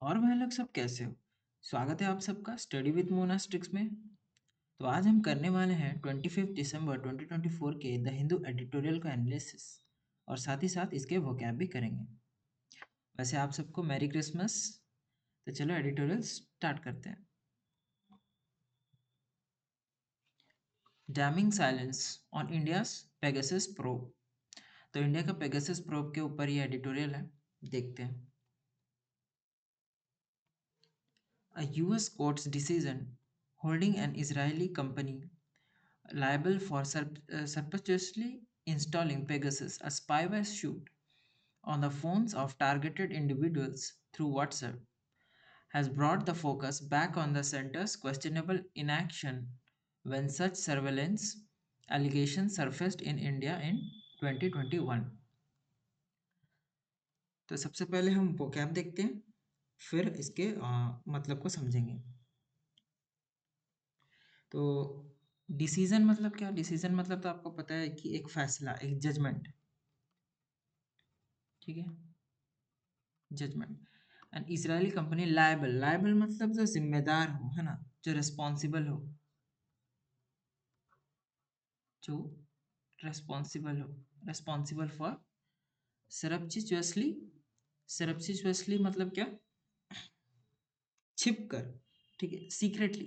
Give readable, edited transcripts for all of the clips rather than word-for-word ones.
और भाई लोग सब कैसे हो। स्वागत है आप सबका स्टडी विद मोनास्टिक्स में। तो आज हम करने वाले हैं 25 दिसंबर 2024 के द हिंदू एडिटोरियल का एनालिसिस और साथ ही साथ इसके वोकैब भी करेंगे। वैसे आप सबको मैरी क्रिसमस। तो चलो एडिटोरियल स्टार्ट करते हैं। Damming silence on India's Pegasus probe. तो इंडिया का पेगासस प्रोब के ऊपर ये एडिटोरियल है, देखते हैं। A US court's decision holding an Israeli company liable for surreptitiously installing Pegasus, a spyware suite, on the phones of targeted individuals through WhatsApp, has brought the focus back on the center's questionable inaction when such surveillance allegations surfaced in India in 2021. तो सबसे पहले हम vocab देखते हैं, फिर इसके मतलब को समझेंगे। तो डिसीजन मतलब क्या? डिसीजन मतलब तो आपको पता है कि एक फैसला, एक जजमेंट, ठीक है, judgement. And Israeli company liable, liable मतलब जो जिम्मेदार हो, है ना, जो रिस्पॉन्सिबल हो, जो रिस्पॉन्सिबल हो, रिस्पॉन्सिबल फॉर सरप्टिचुअसली। सरप्टिचुअसली मतलब क्या? छिप कर, ठीक है, सीक्रेटली,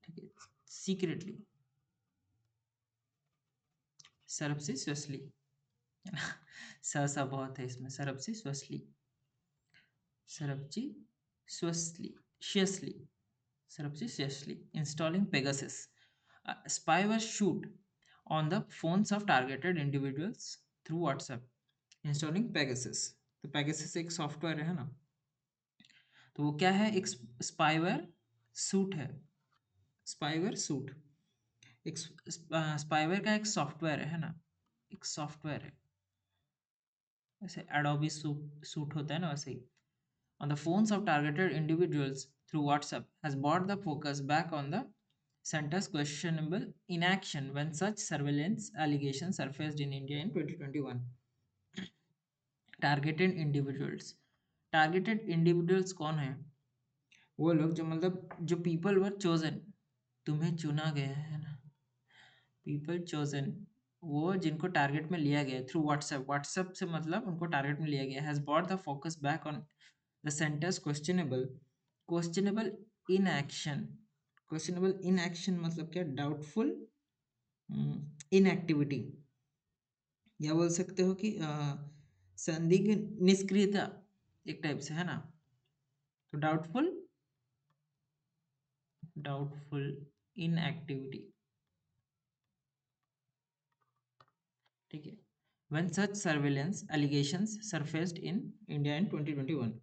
ठीक है, सीक्रेटली, सरप्टिचुअसली सा बहुत है इसमें, सरप्टिचुअसली, सरप्टिचुअसली, शियसली, surreptitiously installing Pegasus, a spyware shoot on the phones of targeted individuals through WhatsApp. Installing Pegasus, तो Pegasus एक सॉफ्टवेयर है ना, तो वो क्या है? एक स्पाईवेयर सूट है। स्पाईवेयर सूट एक स्पाईवेयर का एक सॉफ्टवेयर है ना, एक सॉफ्टवेयर है, जैसे एडोबी सूट होता है ना, वैसे ही। On the phones of targeted individuals through WhatsApp has brought the focus back on the center's questionable inaction when such surveillance allegations surfaced in India in 2021. Targeted individuals. Targeted individuals कौन है? वो लोग जो मतलब जो पीपल वर चोजन, तुम्हें चुना गया है ना, पीपल चोजन, वो जिनको टारगेट में लिया गया थ्रू व्हाट्सएप, व्हाट्सएप से मतलब उनको टारगेट में लिया गया, has brought the focus back on the centres questionable in action. Questionable in action मतलब क्या? डाउटफुल इनएक्टिविटी, या बोल सकते हो कि संदिग्ध निष्क्रियता एक टाइप से, है ना। तो डाउटफुल, डाउटफुल इनएक्टिविटी, ठीक है, when such surveillance allegations surfaced in India in 2021.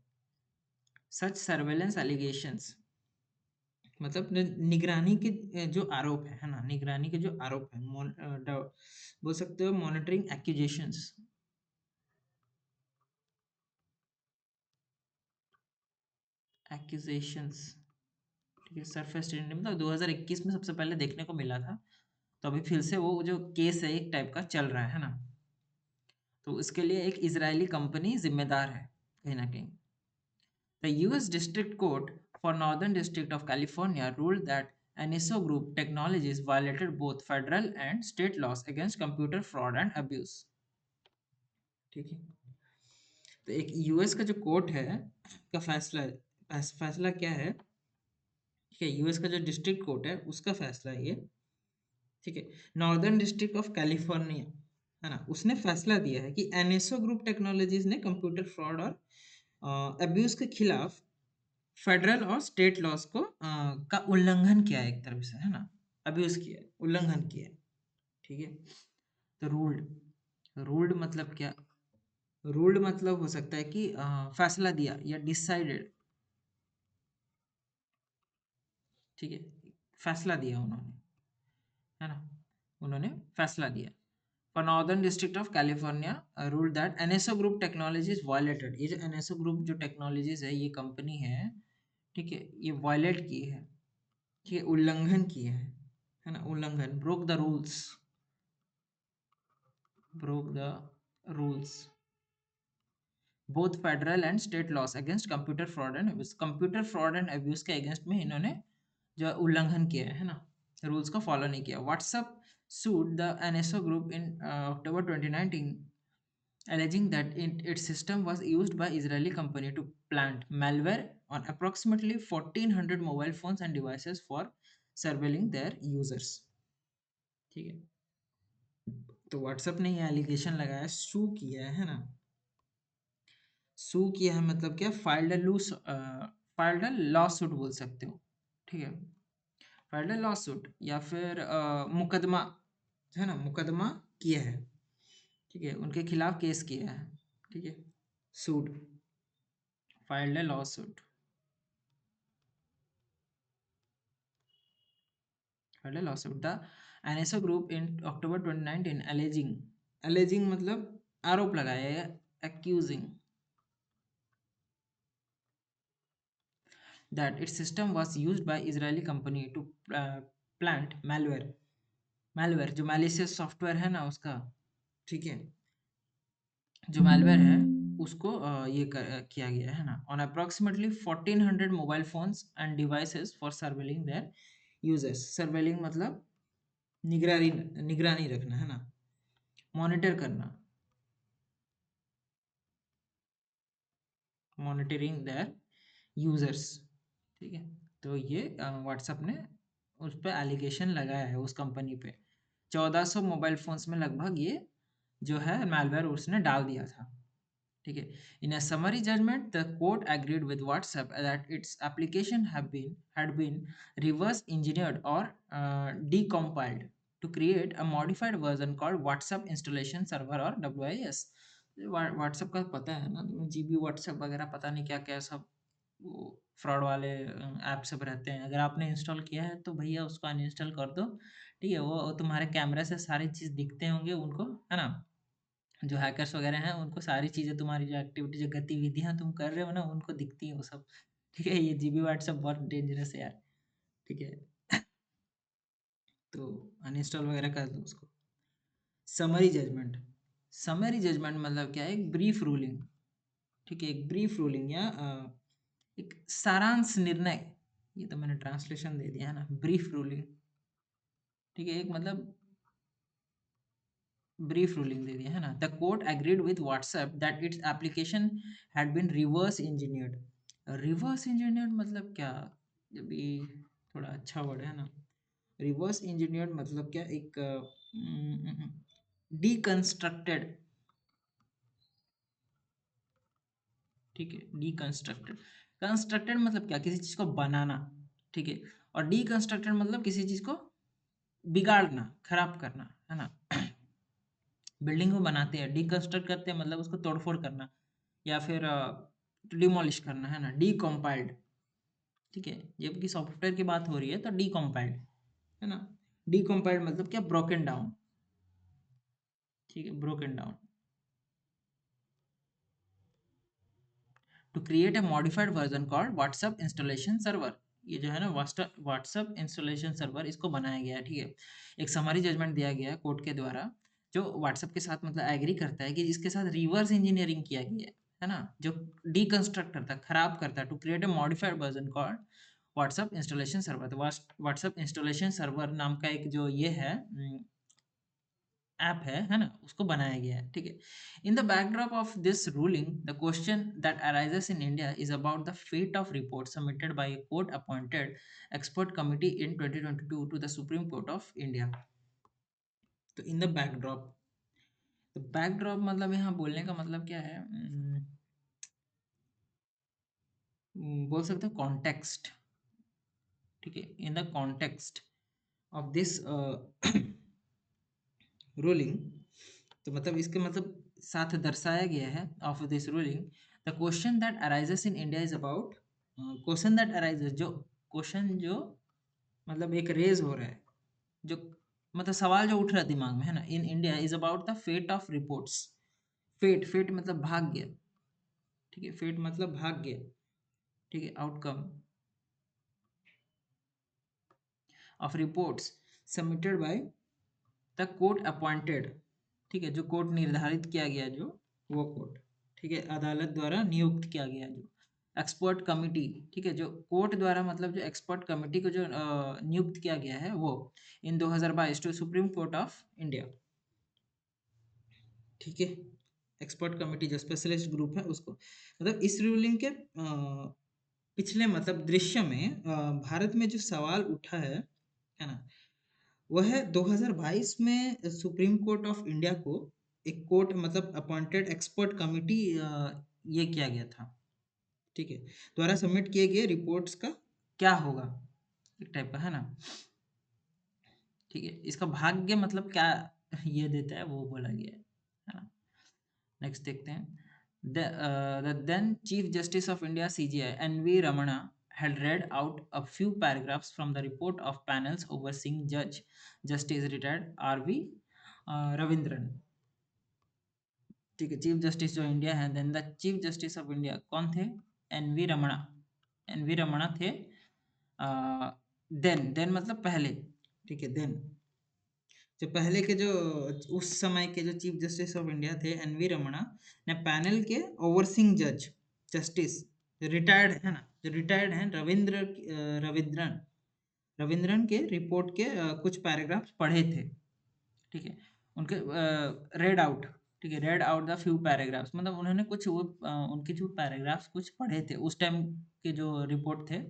such surveillance allegations मतलब निगरानी के जो आरोप है ना, निगरानी के जो आरोप है, बोल सकते हो मॉनिटरिंग एक्यूजेशंस, एक्यूजेशंस, ठीक है, सरफेस इंडिया मतलब 2021 में सबसे पहले देखने को मिला था, तो अभी फिर से वो जो केस है एक टाइप का चल रहा है ना, तो इसके लिए एक इजरायली कंपनी जिम्मेदार है कहीं ना कहीं। The US District Court for Northern District of California ruled that NSO Group Technologies violated both federal and state laws against computer fraud and abuse. ठीक है, तो एक यूएस का जो कोर्ट है का फैसला है, फैसला क्या है? ठीक है, यूएस का जो डिस्ट्रिक्ट कोर्ट है उसका फैसला है ये, ठीक है। नॉर्दर्न डिस्ट्रिक्ट ऑफ कैलिफोर्निया, है ना, उसने फैसला दिया है कि एनएसओ ग्रुप टेक्नोलॉजीज ने कंप्यूटर फ्रॉड और अब्यूज के खिलाफ फेडरल और स्टेट लॉज को का उल्लंघन किया है, एक तरफ से, है ना, अब्यूज किया है, उल्लंघन किया है, ठीक है। तो रूल्ड, रूल्ड मतलब क्या? रूल्ड मतलब हो सकता है कि फैसला दिया या डिसाइडेड, ठीक है, फैसला दिया उन्होंने, है ना, उन्होंने फैसला दिया। For Northern District of California ruled that NSO Group Technologies violated, ये जो NSO Group जो टेक्नोलॉजीज है, ये कंपनी है, ठीक है, ये वायलेट की है, ठीक है, उल्लंघन किया है ना, उल्लंघन, broke the rules, broke the rules, both federal and state loss against computer fraud and abuse. Computer fraud and abuse के अगेंस्ट में इन्होंने जो उल्लंघन किया है ना, रूल्स को फॉलो नहीं किया। WhatsApp sued the NSO group in October 2019, alleging that its system was used by Israeli company to plant malware on approximately 1400 mobile phones and devices for surveilling their users। ठीक है, तो WhatsApp ने ये allegation लगाया, सू किया है ना। सू किया है मतलब क्या, फाइल्ड अ लॉ सूट बोल सकते हो। ठीक है, फाइल्ड अ लॉ सूट या फिर मुकदमा है ना, मुकदमा किया है। ठीक है, उनके खिलाफ केस किया है। ठीक है, suit, filed a lawsuit, filed a lawsuit the NSO group in October 2019 alleging मतलब आरोप लगाया है, accusing that its system was used by Israeli company to plant malware जो malicious सॉफ्टवेयर है ना उसका। ठीक है, जो malware है उसको किया गया है ना on approximately 1400 mobile phones and devices for surveilling their users। surveilling मतलब निगरानी निगरानी रखना है ना, मॉनिटर करना, मॉनिटरिंग देयर यूजर्स। ठीक है, तो ये व्हाट्सएप ने उस पर एलिगेशन लगाया है उस कंपनी पे। 1400 मोबाइल फोन्स में लगभग ये जो है मैलवेयर उसने डाल दिया था। ठीक है, in a summary judgment the court agreed with WhatsApp that its application had been reverse engineered और decompiled to create a modified version called WhatsApp installation server और WIS। व्हाट्सएप का पता है ना, जीबी व्हाट्सएप वगैरह पता नहीं क्या क्या सब वो फ्रॉड वाले ऐप सब रहते हैं। अगर आपने इंस्टॉल किया है तो भैया उसको अनइंस्टॉल कर दो। ठीक है, वो तुम्हारे कैमरे से सारी चीज़ दिखते होंगे उनको, है ना। जो हैकर्स वगैरह हैं उनको सारी चीज़ें, तुम्हारी जो एक्टिविटी जो गतिविधियाँ तुम कर रहे हो ना उनको दिखती हैं वो सब। ठीक है, ये जीबी व्हाट्सएप बहुत डेंजरस है यार। ठीक है, तो अनइंस्टॉल वगैरह कर दो उसको। समरी जजमेंट, समरी जजमेंट मतलब क्या है, एक ब्रीफ रूलिंग। ठीक है, एक ब्रीफ रूलिंग या एक सारांश निर्णय। ये तो मैंने ट्रांसलेशन दे दिया है ना, ब्रीफ रूलिंग। ठीक है, एक मतलब ब्रीफ रूलिंग दे दिया है ना। The court agreed with WhatsApp that its application had been reverse engineered. Reverse engineered मतलब क्या, जब भी थोड़ा अच्छा वर्ड है ना। रिवर्स इंजीनियर्ड मतलब क्या, एक डीकंस्ट्रक्टेड। ठीक है, डीकंस्ट्रक्टेड, कंस्ट्रक्टेड मतलब क्या, किसी चीज को बनाना। ठीक है, और डीकंस्ट्रक्टेड मतलब किसी चीज को बिगाड़ना, खराब करना, है ना। बिल्डिंग को बनाते हैं, डीकंस्ट्रक्ट करते हैं मतलब उसको तोड़फोड़ करना या फिर डिमोलिश करना, है ना, डीकम्पाइल्ड। ठीक है, जबकि सॉफ्टवेयर की बात हो रही है तो डीकम्पाइल्ड, है ना। डीकम्पाइल्ड मतलब क्या, ब्रोकन डाउन। ठीक है, broken down to create a modified version called WhatsApp installation server. ये जो है ना व्हाट्सएप इंस्टॉलेशन सर्वर, इसको बनाया गया है। ठीक है, एक समरी जजमेंट दिया गया है कोर्ट के द्वारा, जो व्हाट्सएप के साथ मतलब एग्री करता है कि जिसके साथ रिवर्स इंजीनियरिंग किया गया है ना, जो डीकंस्ट्रक्ट करता है, खराब करता है, to create a modified version called WhatsApp installation server. तो व्हाट्सएप इंस्टॉलेशन सर्वर नाम का एक जो ये है ऐप है ना, उसको बनाया गया है। ठीक है, in the backdrop of this ruling the question that arises in India is about the fate of report submitted by a court appointed expert committee in 2022 to the supreme court of India. तो in the backdrop, तो backdrop मतलब यहाँ बोलने का मतलब क्या है, बोल सकते हो कॉन्टेक्स्ट। ठीक है, in the context of this ruling, तो मतलब इसके मतलब साथ दर्शाया गया है of this ruling, the question that arises in India is about, question that arises जो क्वेश्चन जो मतलब एक रेज हो रहा है, जो मतलब सवाल जो उठ रहा है दिमाग में, है ना, in India is about the fate of reports. Fate, fate मतलब भाग्य। ठीक है, फेट मतलब भाग्य। ठीक है, outcome of reports submitted by the court appointed. ठीक है, जो कोर्ट निर्धारित किया गया, जो वो कोर्ट। ठीक है, अदालत द्वारा नियुक्त किया गया जो एक्सपर्ट कमिटी, ठीक है, जो कोर्ट द्वारा मतलब जो एक्सपर्ट कमिटी को जो नियुक्त किया गया है वो in 2022 to supreme court of India, ठीक है, एक्सपर्ट कमिटी जो स्पेशलिस्ट ग्रुप है उसको, मतलब इस रूलिंग के पिछले मतलब दृश्य में भारत में जो सवाल उठा है ना, वह 2022 में सुप्रीम कोर्ट ऑफ इंडिया को एक कोर्ट मतलब अपॉइंटेड एक्सपर्ट कमिटी ये किया गया था, ठीक है, द्वारा सबमिट किए गए रिपोर्ट्स का क्या होगा, एक टाइप का है ना, ठीक है, इसका भाग्य मतलब क्या ये देता है वो बोला गया है ना। नेक्स्ट देखते हैं, the then Chief Justice of India CJI N.V. Ramana had read out a few paragraphs from the report of panels overseeing Judge Justice retired R.V. Ravindran, ठीक है, चीफ जस्टिस जो इंडिया है, then the chief justice of India कौन थे, N V Ramana, N V Ramana थे, देन मतलब पहले, ठीक है, देन जो पहले के जो उस समय के जो चीफ जस्टिस ऑफ इंडिया थे एन वी रमणा ने पैनल के ओवरसीइंग जज जस्टिस रिटायर्ड है ना, जो रिटायर्ड हैं रविंद्रन रविंद्रन के रिपोर्ट के कुछ पैराग्राफ्स पढ़े थे, ठीक है, उनके रेड आउट, ठीक है, red out the few paragraphs मतलब उन्होंने कुछ वो उनके जो पैराग्राफ्स कुछ पढ़े थे उस टाइम के जो रिपोर्ट थे,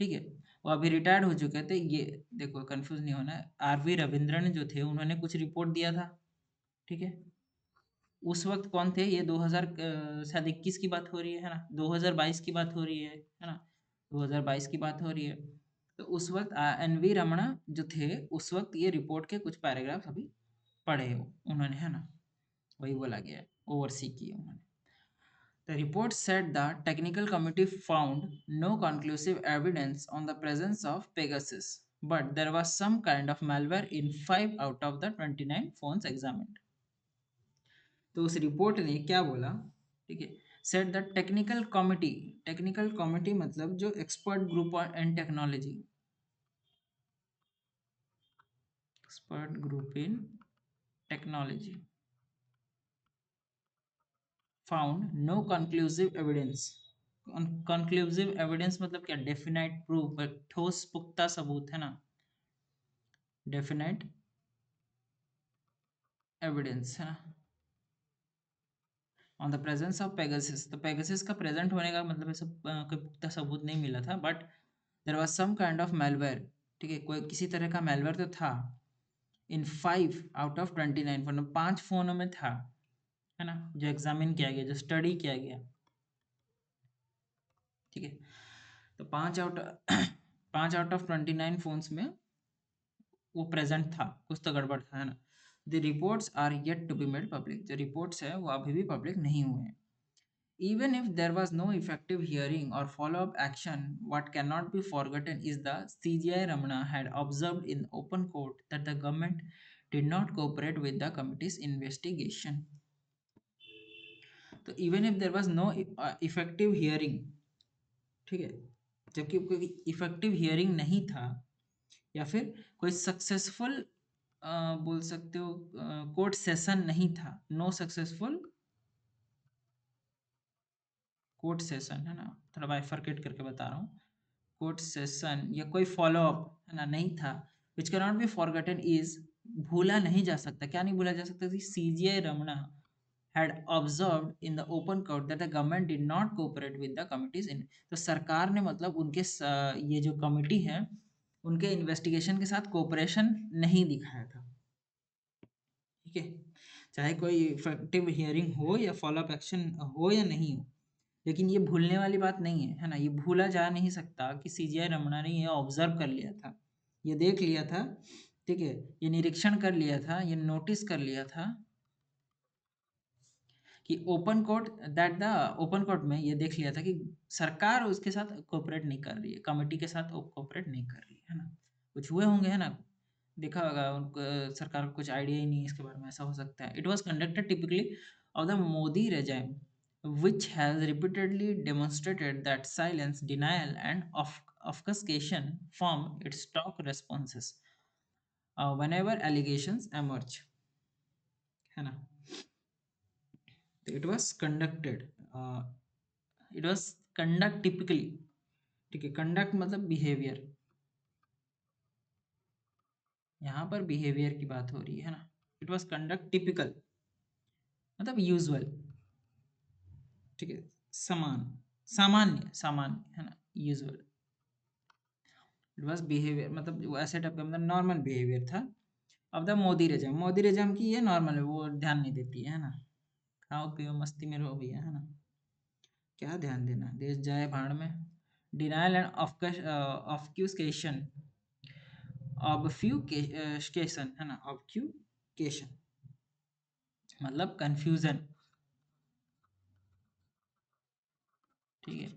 ठीक है, वो अभी रिटायर्ड हो चुके थे, ये देखो कंफ्यूज नहीं होना है, आर.वी. रविंद्रन जो थे उन्होंने कुछ रिपोर्ट दिया था, ठीक है, उस वक्त कौन थे, ये 2000 शायद 21 की बात हो रही है ना, 2022 की बात हो रही है ना, 2022 की बात हो रही है, तो उस वक्त एन वी रमणा जो थे उस वक्त ये रिपोर्ट के कुछ पैराग्राफ अभी पढ़े हो उन्होंने, है ना, वही बोला गया है, ओवरसी की उन्होंने। The report said the technical committee found no conclusive evidence on the presence of Pegasus, but there was some kind of malware in 5 out of the 29 phones examined. तो उस रिपोर्ट ने क्या बोला, ठीक है, सेट द टेक्निकल कमिटी मतलब जो expert group and technology, expert group in technology found no conclusive evidence, conclusive evidence मतलब क्या, डेफिनाइट प्रूफ, ठोस पुख्ता सबूत है ना, डेफिनाइट एविडेंस है ना, on the presence of Pegasus, तो पेगासस का प्रेजेंट होने का मतलब ऐसा कोई पुख्ता सबूत नहीं मिला था, but there was some kind of malware, ठीक है, कोई किसी तरह का मेलवेयर तो था, इन 5 आउट ऑफ 29 फोन, 5 फोनों में था, है ना, जो एग्जामिन किया गया, जो स्टडी किया गया, ठीक है, तो 5 आउट ऑफ 29 फोन्स में वो प्रेजेंट था, कुछ तो गड़बड़ था, है ना। The reports are yet to be made public, जो रिपोर्ट्स है वो अभी भी पब्लिक नहीं हुए हैं। Even if there was no effective hearing or follow-up action, what cannot be forgotten is the CGI Ramana had observed in open court that the government did not cooperate with the committee's investigation. तो even if there was no effective hearing, ठीक है, जबकि कोई effective hearing नहीं था या फिर कोई सक्सेसफुल बोल सकते हो कोर्ट सेशन नहीं था, नो सक्सेसफुल कोर्ट सेशन, है ना, थोड़ा बाइफरकेट करके बता रहा हूँ, कोर्ट सेशन या कोई फॉलो अप, है ना, नहीं था, which can not be forgotten is, भूला नहीं जा सकता, क्या नहीं भूला जा सकता, CJI Ramana had observed in the open court that the government did not cooperate with the committees in, तो सरकार ने मतलब उनके ये जो कमिटी है उनके इन्वेस्टिगेशन के साथ कोऑपरेशन नहीं दिखाया था, ठीक है, चाहे कोई इफेक्टिव हियरिंग हो या फॉलोअप एक्शन हो या नहीं हो, लेकिन ये भूलने वाली बात नहीं है ना, ये भूला जा नहीं सकता कि सीजीआई रमणा ने ये ऑब्जर्व कर लिया था, ये देख लिया था, ठीक है, ये निरीक्षण कर लिया था, ये नोटिस कर लिया था कि open court that the open court में ये देख लिया था कि सरकार उसके साथ कोऑपरेट नहीं कर रही है, कमेटी के साथ कोऑपरेट नहीं कर रही है ना, कुछ हुए होंगे, है ना, देखा होगा उनको, सरकार को कुछ आइडिया ही नहीं है इसके बारे में, ऐसा हो सकता है। It was conducted typically of the Modi regime which has repeatedly demonstrated that silence, denial and obfuscation form its stock responses whenever allegations emerge, है ना, तो इट वाज कंडक्ट टिपिकली। ठीक है, कंडक्ट मतलब बिहेवियर, यहाँ पर बिहेवियर की बात हो रही है ना। इट वाज कंडक्ट टिपिकल मतलब यूजुअल। ठीक है, समान, सामान्य, सामान्य है ना, यूजुअल। इट वाज बिहेवियर मतलब वो ऐसे टाइप का मतलब नॉर्मल बिहेवियर था। अब द मोदी रेजम की ये नॉर्मल है, वो ध्यान नहीं देती है ना। खाओ पियो मस्ती में रहो भैया, है ना, क्या ध्यान देना, देश जाए भाड़ में। डिनायल एंड ऑब्फ्यूकेशन, ऑब्फ्यूकेशन है ना, ऑब्फ्यूकेशन मतलब कंफ्यूजन। ठीक है,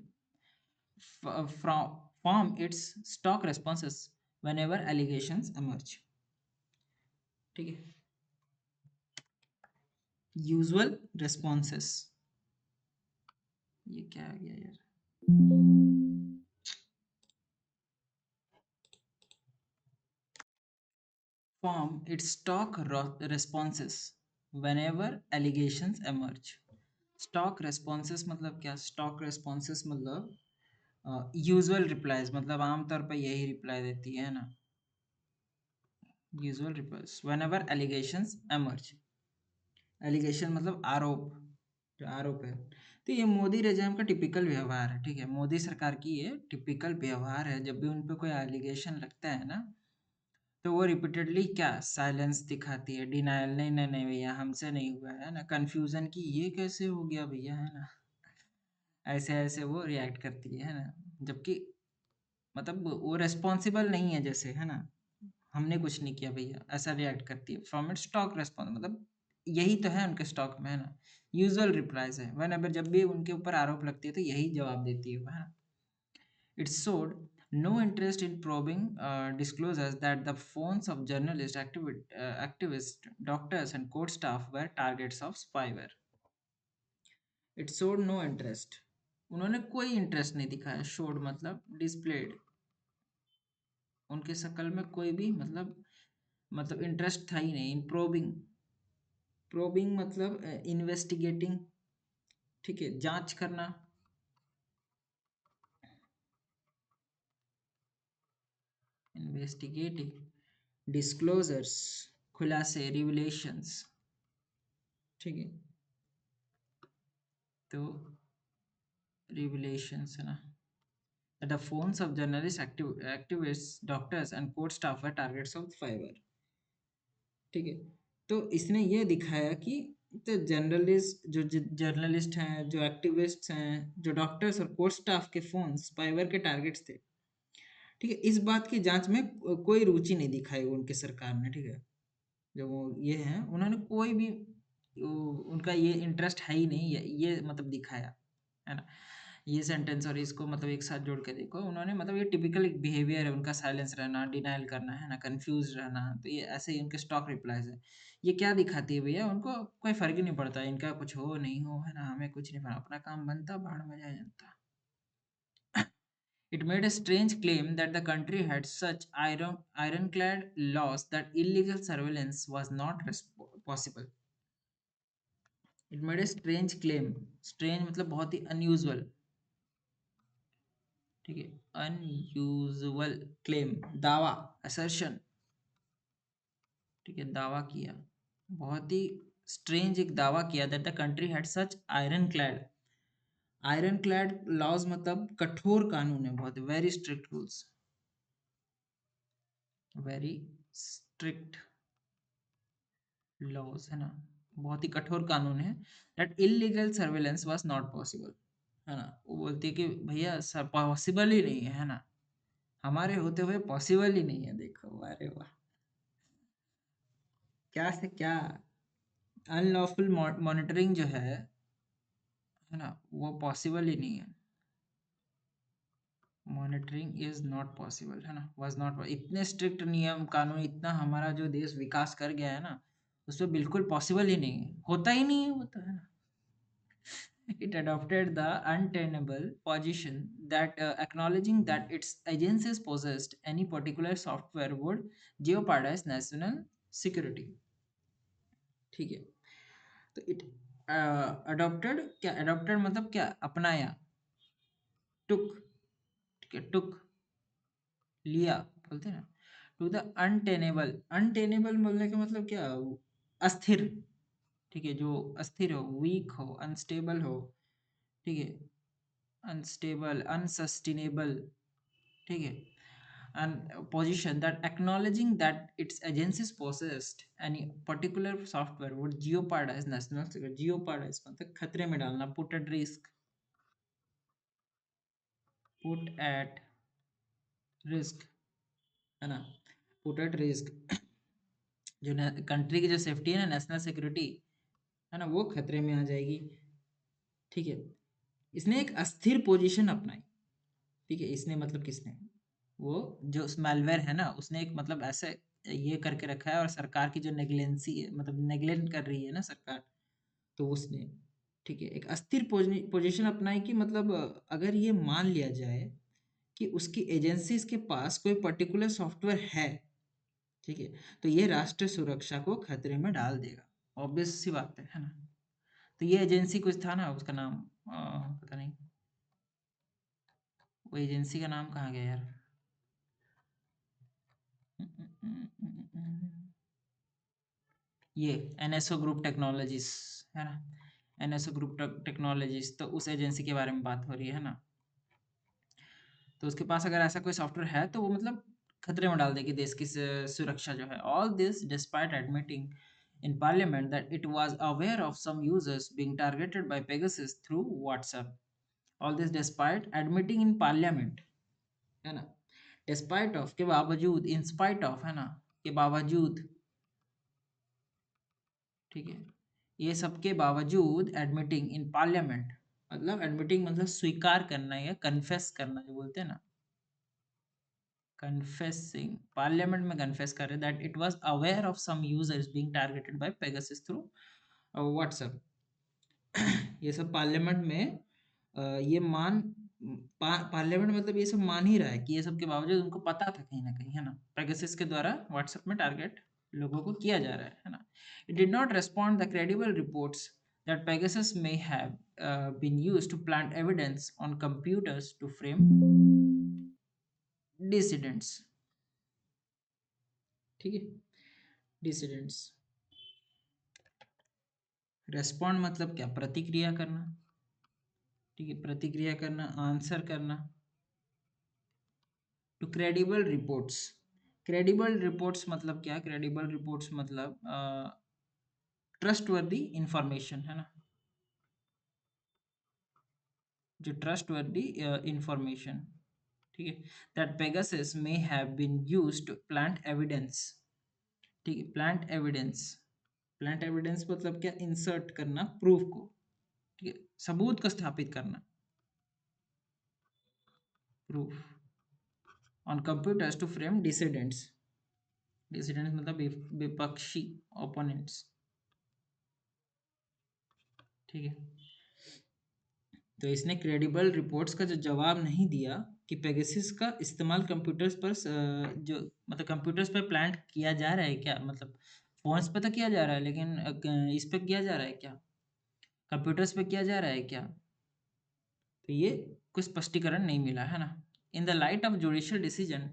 from its stock responses whenever allegations emerge। ठीक है, यूजुअल रेस्पॉन्सेस, ये क्या आ गया यार। Form its stock responses whenever allegations emerge। Stock responses मतलब क्या, स्टॉक रेस्पॉन्सेस मतलब यूजुअल रिप्लाईज, मतलब आमतौर पर यही रिप्लाई देती है ना, usual replies whenever allegations emerge। Allegation मतलब आरोप, जो आरोप है। तो ये मोदी रेजिम का टिपिकल व्यवहार है। ठीक है, मोदी सरकार की ये टिपिकल व्यवहार है, जब भी उन पे कोई एलिगेशन लगता है ना, तो वो रिपीटेडली क्या साइलेंस दिखाती है, डिनायल, नहीं नहीं नहीं भैया हमसे नहीं हुआ है ना, कंफ्यूजन की ये कैसे हो गया भैया, है ना, ऐसे ऐसे वो रिएक्ट करती है ना। जबकि मतलब वो रेस्पॉन्सिबल नहीं है जैसे, है ना, हमने कुछ नहीं किया भैया, ऐसा रिएक्ट करती है। फ्रॉम इट स्टॉक रेस्पॉन्स मतलब यही तो है उनके स्टॉक में, है ना, यूजुअल रिप्लाईज है। वन अगर जब भी उनके ऊपर आरोप लगती है तो यही जवाब देती है वो, है ना। It showed no interest in probing disclosures that the phones of journalists, activists, doctors, and court staff were targets of spyware. It showed no interest. उन्होंने कोई इंटरेस्ट नहीं दिखाया। शोड मतलब डिस्प्लेड, उनके शकल में कोई भी मतलब इंटरेस्ट था ही नहीं इन प्रोबिंग। प्रोबिंग मतलब इन्वेस्टिगेटिंग। ठीक है, जांच करना। इन्वेस्टिगेटिंग डिस्क्लोजर्स, खुलासे, रिविलेशंस। ठीक है, तो revelations है ना, that the phones of journalists, activists, doctors and court staff were targets of spyware। ठीक है, तो इसने ये दिखाया कि तो जर्नलिस्ट हैं, जो एक्टिविस्ट हैं, जो डॉक्टर्स और कोर्ट स्टाफ के फोन स्पाईवेयर के टारगेट्स थे। ठीक है, इस बात की जांच में कोई रुचि नहीं दिखाई उनकी सरकार ने। ठीक है, जो वो ये हैं उन्होंने कोई भी उनका ये इंटरेस्ट है ही नहीं, ये मतलब दिखाया, है ना। ये सेंटेंस और इसको मतलब एक साथ जोड़ के देखो, उन्होंने मतलब ये टिपिकल एक बिहेवियर है उनका, साइलेंस रहना, डिनाइल करना, है ना, कंफ्यूज रहना। तो ये ऐसे ही उनके स्टॉक रिप्लाईज है। ये क्या दिखाती है भैया, उनको कोई फर्क ही नहीं पड़ता इनका कुछ हो नहीं हो, है ना, हमें कुछ नहीं पड़ा, अपना काम बनता भाड़ में जाए जनता। It made a strange claim that the country had such ironclad laws that illegal surveillance was not possible। It made a strange claim, strange मतलब बहुत ही unusual। ठीक है, अनयूजुअल क्लेम, दावा, असर्शन। ठीक है, दावा किया, बहुत ही स्ट्रेंज एक दावा किया, that the country had such iron clad laws मतलब कठोर कानून है, बहुत very strict rules, very strict laws, है ना, बहुत ही कठोर कानून है। That illegal surveillance was not possible, है ना। वो बोलती है कि भैया पॉसिबल ही नहीं है ना, हमारे होते हुए पॉसिबल ही नहीं है। देखो अरे वाह, क्या से क्या, अनलॉफुल मॉनिटरिंग जो है ना, वो पॉसिबल ही नहीं है। मॉनिटरिंग इज नॉट पॉसिबल, है ना, वाज नॉट। इतने स्ट्रिक्ट नियम कानून, इतना हमारा जो देश विकास कर गया है ना, उसमें बिल्कुल पॉसिबल ही नहीं है, होता ही नहीं है, होता है ना। It adopted the untenable position that acknowledging that its agencies possessed any particular software would jeopardize national security। ठीक है, तो अडॉप्टेड क्या, अडॉप्टेड मतलब क्या, अपनाया, टुक, ठीक है, टुक लिया बोलते हैं ना, टू द अनटेनेबल, अनटेनेबल बोलने का मतलब क्या, अस्थिर, ठीक है, जो अस्थिर हो, वीक हो, अनस्टेबल हो, ठीक है, अनस्टेबल, अनसस्टेनेबल, ठीक है, and position that acknowledging that its agencies possessed any particular software would jeopardize national security, jeopardize मतलब खतरे में डालना, put at risk, put at risk, है ना, put at risk, जो कंट्री की जो सेफ्टी है ना, नेशनल सिक्योरिटी, है ना, वो खतरे में आ जाएगी, ठीक है। इसने एक अस्थिर पोजीशन अपनाई, ठीक है, इसने मतलब किसने, वो जो मैलवेयर है ना, उसने एक मतलब ऐसे ये करके रखा है, और सरकार की जो नेग्लेंसी है, मतलब नेग्लेक्ट कर रही है ना सरकार, तो उसने, ठीक है, एक अस्थिर पोजीशन अपनाई कि मतलब अगर ये मान लिया जाए कि उसकी एजेंसीज के पास कोई पर्टिकुलर सॉफ्टवेयर है, ठीक है, तो ये राष्ट्रीय सुरक्षा को खतरे में डाल देगा, ऑब्वियस सी बात है ना। तो ये एजेंसी कुछ था ना, उसका नाम पता नहीं, वो एजेंसी का नाम कहाँ गया यार, ये एनएसओ ग्रुप टेक्नोलॉजीज, है ना, एनएसओ ग्रुप टेक्नोलॉजीज, तो उस एजेंसी के बारे में बात हो रही है ना। तो उसके पास अगर ऐसा कोई सॉफ्टवेयर है तो वो मतलब खतरे में डाल देगी देश की सुरक्षा जो है। All this despite admitting in parliament that it was aware of some users being targeted by Pegasus through WhatsApp. All this despite admitting in parliament, है ना, डिस्पाइट ऑफ के बावजूद, इन स्पाइट ऑफ, है ना, के बावजूद, ठीक है, ये सब के बावजूद एडमिटिंग इन पार्लियामेंट, मतलब एडमिटिंग मतलब स्वीकार करना या कन्फेस करना जो बोलते हैं ना, confessing, parliament में confess कर रहे that it was aware of some users being targeted by Pegasus through WhatsApp। ये सब पार्लियामेंट में ये पार्लियामेंट मतलब ये सब मान ही रहा है कि ये सब के बावजूद उनको पता था कहीं ना कहीं, है ना, पेगासस के द्वारा व्हाट्सएप में टारगेट लोगों को किया जा रहा है ना। It did not respond the credible reports that Pegasus may have been used to plant evidence on computers to frame dissidents, ठीक है, डिसिडेंट्स। रेस्पॉन्ड मतलब क्या, प्रतिक्रिया करना, ठीक है, प्रतिक्रिया करना, आंसर करना to credible reports. Credible reports मतलब क्या, क्रेडिबल रिपोर्ट्स मतलब ट्रस्ट वर्दी इंफॉर्मेशन, है ना, जो ट्रस्ट वर्दी इंफॉर्मेशन, ठीक है, that Pegasus may have been used to plant evidence, ठीक है, प्लांट एविडेंस, प्लांट एविडेंस मतलब क्या, इंसर्ट करना प्रूफ को, ठीक है, सबूत को स्थापित करना, proof, on computers to frame dissidents, dissidents मतलब विपक्षी, ओपोनेंट्स, ठीक है। तो इसने क्रेडिबल रिपोर्ट्स का जो जवाब नहीं दिया कि पेगासस का इस्तेमाल कंप्यूटर्स पर जो मतलब कंप्यूटर्स पर प्लांट किया जा रहा है क्या, मतलब फोन्स पे तो किया जा रहा है, लेकिन इस पे किया जा रहा है क्या, कंप्यूटर्स पे किया जा रहा है क्या, तो ये कोई स्पष्टीकरण नहीं मिला, है ना। In the light of judicial decision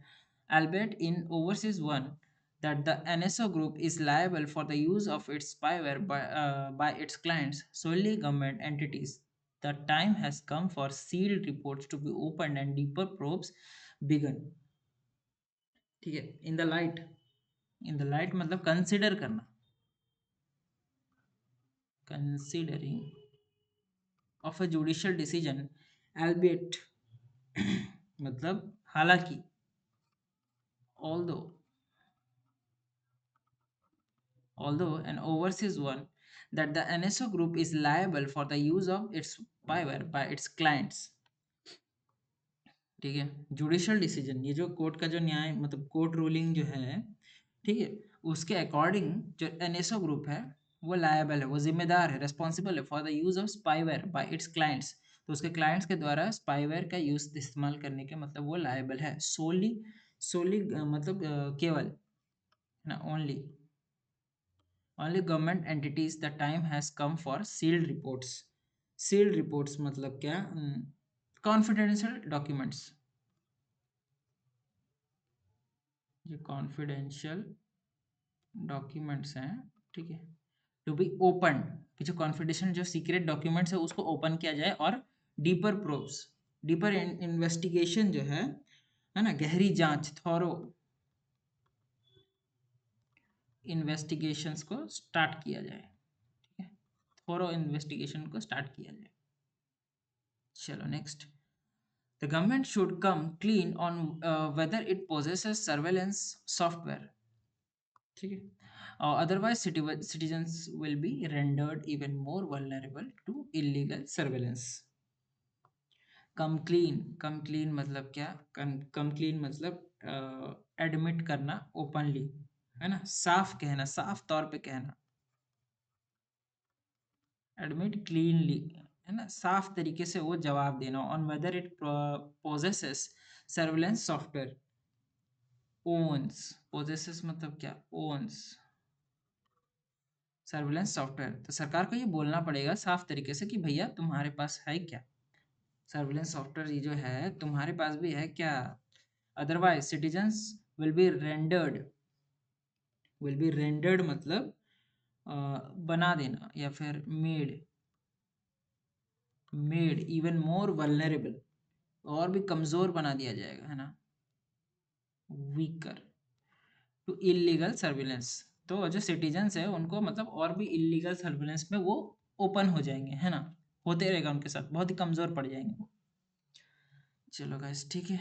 albeit in overseas one that the NSO group is liable for the use of its spyware by its clients, solely government entities, the time has come for sealed reports to be opened and deeper probes begun, ठीक है। In the light मतलब consider करना, considering of a judicial decision albeit मतलब हालांकि, although, although an overseas one, that the NSO group is liable for the use of its spyware by its clients, ठीक है। Judicial decision, ये जो court का जो न्याय मतलब कोर्ट रूलिंग जो है, ठीक है, उसके अकॉर्डिंग जो एनएसओ ग्रुप है वो लायबल है, वो जिम्मेदार है, रेस्पॉन्सिबल है for the use of spyware bye it's clients, तो उसके क्लाइंट्स के द्वारा स्पाईवेयर का यूज इस्तेमाल करने के मतलब वो लायबल है, सोली मतलब केवल, है ना, only, only government entities the time has come for sealed reports. Sealed reports मतलब क्या? कॉन्फिडेंशियल डॉक्यूमेंट्स, जो कॉन्फिडेंशियल डॉक्यूमेंट्स हैं, ठीक है, टू बी ओपन, कि जो कॉन्फिडेंशियल जो सीक्रेट डॉक्यूमेंट्स है उसको ओपन किया जाए, और डीपर प्रोब्स, डीपर इन्वेस्टिगेशन जो है ना, गहरी जांच, थॉरो इन्वेस्टिगेशंस को स्टार्ट किया जाए, ठीक है, थॉरो इन्वेस्टिगेशन को स्टार्ट किया जाए। चलो next, the government should come clean on whether it possesses surveillance software, ठीक है, otherwise citizens will be rendered even more vulnerable to illegal surveillance। Come clean मतलब क्या? कम क्लीन मतलब एडमिट करना ओपनली, है ना, साफ कहना, साफ तौर पे कहना, एडमिट क्लीनली, है ना, साफ तरीके से वो जवाब देना, on whether it possesses surveillance software, owns, possesses मतलब क्या? ओन्स सर्विलेंस सॉफ्टवेयर, तो सरकार को ये बोलना पड़ेगा साफ तरीके से कि भैया तुम्हारे पास है क्या सर्विलेंस सॉफ्टवेयर, ये जो है तुम्हारे पास भी है क्या? Otherwise citizens will be rendered मतलब बना देना, या फिर मेड इवन मोर वल्नरेबल, और भी कमजोर बना दिया जाएगा, है ना, वीकर टू इलीगल सर्विलेंस। तो जो सिटीजन्स है उनको मतलब और भी इलीगल सर्विलेंस में वो ओपन हो जाएंगे, है ना, होते रहेगा उनके साथ, बहुत ही कमजोर पड़ जाएंगे वो। चलो गाइस ठीक है,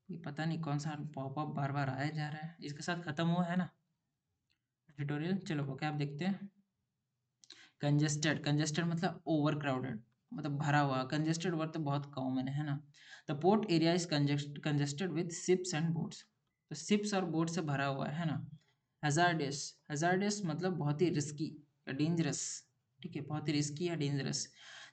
ये पता नहीं कौन सा पॉपअप बार बार आया जा रहा है, इसके साथ खत्म हुआ है ना ट्यूटोरियल। चलो वो क्या आप देखते हैं। कंजेस्टेड, कंजेस्टेड मतलब ओवर क्राउडेड, मतलब भरा हुआ। कंजेस्टेड वर्ड तो बहुत कॉमन है ना। The port area is congested with ships and boats, तो शिप्स और बोट से भरा हुआ है ना। हजार्डियस, हजार्डियस मतलब बहुत ही रिस्की या डेंजरस, ठीक है, बहुत ही रिस्की या dangerous.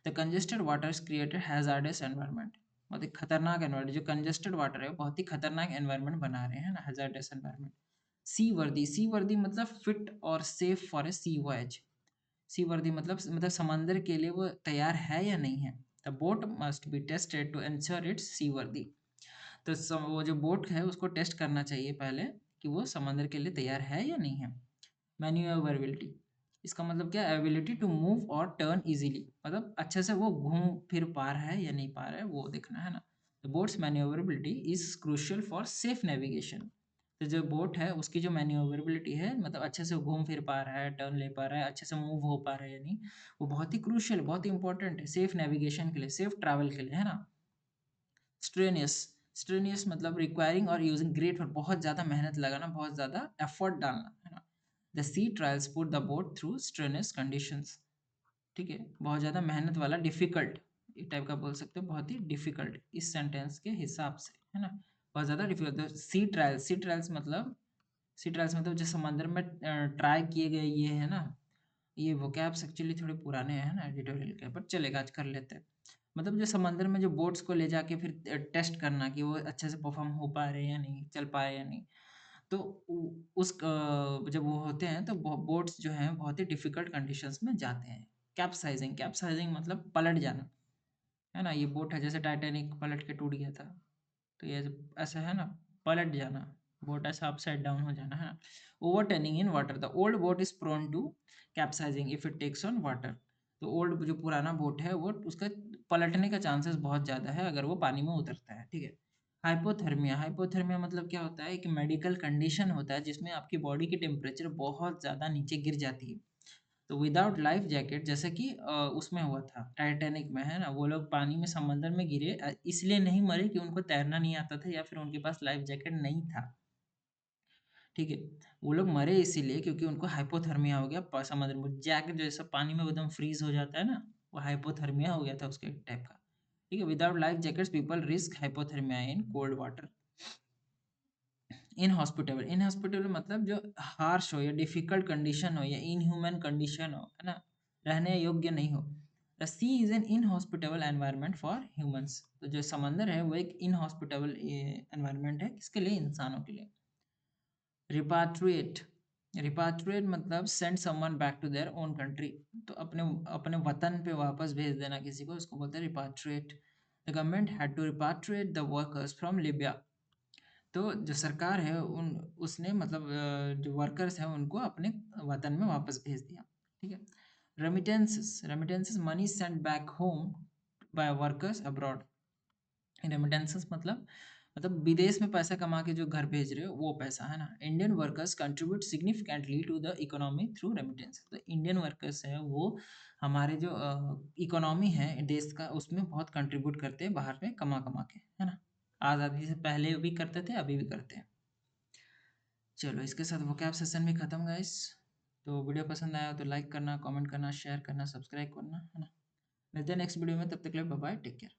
The congested water is created hazardous environment, बहुत ही खतरनाक एनवायरनमेंट, जो कंजेस्टेड वाटर है बहुत ही खतरनाक एनवायरनमेंट बना रहे हैं ना, हैजार्डियस एनवायरनमेंट। सी वर्दी, सी वर्दी मतलब फिट और safe for a sea voyage. Seaworthy मतलब समंदर के लिए वो तैयार है या नहीं है। The boat must be tested to ensure it's seaworthy, तो वो जो बोट है उसको टेस्ट करना चाहिए पहले कि वो समंदर के लिए तैयार है या नहीं है। मैन्यूवरेबिलिटी, इसका मतलब क्या? एबिलिटी टू मूव और टर्न इजीली, मतलब अच्छे से वो घूम फिर पा रहा है या नहीं पा रहा है वो देखना है ना। The boats manoeuvrability is crucial for safe navigation, तो जो बोट है उसकी जो मैन्यूवरेबिलिटी है, मतलब अच्छे से घूम फिर पा रहा है, टर्न ले पा रहा है, अच्छे से मूव हो पा रहा है या नहीं, वो बहुत ही क्रूशियल, बहुत ही इंपॉर्टेंट है सेफ नेविगेशन के लिए, सेफ ट्रैवल के लिए, है ना। स्ट्रेनियस, स्ट्रेनियस मतलब रिक्वायरिंग और यूजिंग ग्रेट, बहुत ज़्यादा मेहनत लगाना, बहुत ज़्यादा एफर्ट डालना, है ना। The sea trials put the boat through strenuous conditions, ठीक है, बहुत ज़्यादा मेहनत वाला, डिफिकल्ट, एक टाइप का बोल सकते हो, बहुत ही डिफिकल्ट इस सेंटेंस के हिसाब से, है ना, बहुत ज़्यादा डिफिकल्ट। सी ट्रायल्स, सी ट्रायल्स मतलब, सी ट्रायल्स मतलब जो समंदर में ट्राई किए गए ये है ना, ये वोकैब्स एक्चुअली थोड़े पुराने हैं ना एडिटोरियल के, बट चलेगा आज कर लेते हैं। मतलब जो समंदर में जो बोट्स को ले जाके फिर टेस्ट करना कि वो अच्छे से परफॉर्म हो पा रहे हैं या नहीं, चल पा रहे हैं या नहीं, तो जब वो होते हैं तो बोट्स जो हैं बहुत ही डिफिकल्ट कंडीशंस में जाते हैं। कैप्साइजिंग, कैप्साइजिंग मतलब पलट जाना, है ना, ये बोट है जैसे टाइटैनिक पलट के टूट गया था, तो ये ऐसा है ना, पलट जाना, बोट ऐसा अपसाइड डाउन हो जाना, है ना। Overturning in water, the old boat is prone to capsizing if it takes on water, तो ओल्ड जो पुराना बोट है वो उसका पलटने का चांसेस बहुत ज़्यादा है अगर वो पानी में उतरता है, ठीक है। हाइपोथर्मिया, हाइपोथर्मिया मतलब क्या होता है? एक मेडिकल कंडीशन होता है जिसमें आपकी बॉडी की टेम्परेचर बहुत ज़्यादा नीचे गिर जाती है, तो विदाउट लाइफ जैकेट, जैसे कि उसमें हुआ था टाइटैनिक में, है ना, वो लोग पानी में समंदर में गिरे, इसलिए नहीं मरे कि उनको तैरना नहीं आता था या फिर उनके पास लाइफ जैकेट नहीं था, ठीक है। वो लोग मरे इसीलिए क्योंकि उनको हाइपोथर्मिया हो गया, समुद्र में जैकेट जैसा पानी में एकदम फ्रीज हो जाता है ना, वो हाइपोथर्मिया हो गया था उसके टाइप का, ठीक है। Without life jackets people risk hypothermia in cold water. Inhospitable, inhospitable मतलब जो हार्श हो या डिफिकल्ट कंडीशन हो या इनह्यूमन कंडीशन हो, है ना, रहने योग्य नहीं हो। The sea is an inhospitable environment for humans, तो जो समंदर है वो एक इनहॉस्पिटेबल एनवायरनमेंट है किसके लिए? इंसानों के लिए। रिपाट्रिएट, रिपाट्रिएट मतलब send someone back to their own country, तो अपने अपने वतन पे वापस भेज देना किसी को, उसको बोलते हैं repatriate. The government had to repatriate the workers from Libya, तो जो सरकार है उन उसने मतलब जो वर्कर्स हैं उनको अपने वतन में वापस भेज दिया, ठीक है। Remittances, remittances money send back home by workers abroad. Remittances मतलब विदेश में पैसा कमा के जो घर भेज रहे हो वो पैसा है ना। Indian workers contribute significantly to the economy through remittance, तो इंडियन वर्कर्स हैं वो हमारे जो इकोनॉमी है देश का उसमें बहुत कंट्रीब्यूट करते हैं बाहर में कमा कमा के, है ना। आज़ादी से पहले भी करते थे, अभी भी करते हैं। चलो इसके साथ वोकैब सेशन भी खत्म गाइस। तो वीडियो पसंद आया तो लाइक करना, कमेंट करना, शेयर करना, सब्सक्राइब करना, है ना। मिलते हैं नेक्स्ट वीडियो में, तब तक के लिए बाय बाय, टेक केयर।